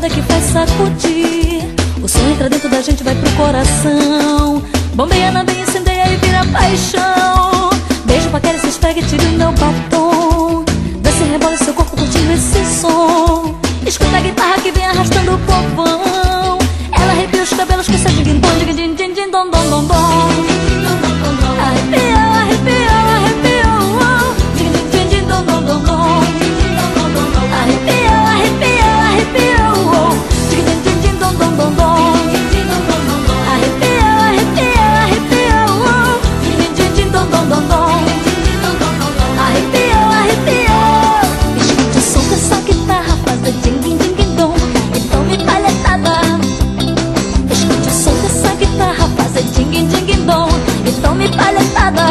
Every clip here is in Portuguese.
levada que faz sacudir. O som entra dentro da gente, vai pro coração. Bombeia na veia, incendeia e vira paixão. Beijo, paquera, se esfrega e tira o meu batom. Desce e rebola seu corpo curtindo esse som. Escuta a guitarra que vem arrastando o povão. Ela arrepia os cabelos com seu ding-dong, ding-ding-ding-ding, dom-dom-dom-dom. Arrepiou, arrepiou, arrepiou, ding-ding-ding-ding, dom-dom-dom-dom. Arrepiou, arrepiou, arrepiou, ding-ding-ding-ding, dom-dom-dom-dom. Arrepiou, arrepiou, arrepiou, ding-ding-ding-ding, dom-dom-dom-dom. Arrepiou, arrepiou. Escute o som dessa guitarra fazer ding-ding-ding-dom e tome palhetada. Escute o som dessa guitarra fazer ding-ding-ding-dom e tome palhetada.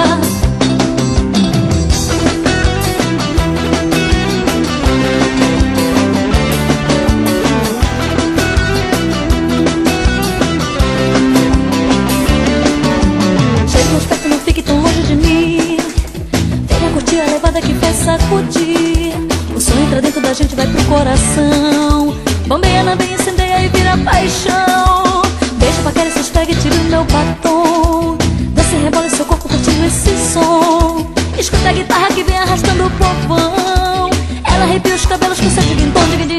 Chega mais perto, não fique tão longe de mim. Venha curtir a levada que faz sacudir. O som entra dentro da gente, vai pro coração. Bombeia na veia, incendeia e vira paixão. Beijo, paquera, se esfrega e tira o meu batom. Desce e rebola seu corpo curtindo esse som. Escuta a guitarra que vem arrastando o povão. Ela arrepia os cabelos com seu ding-dong, ding-ding.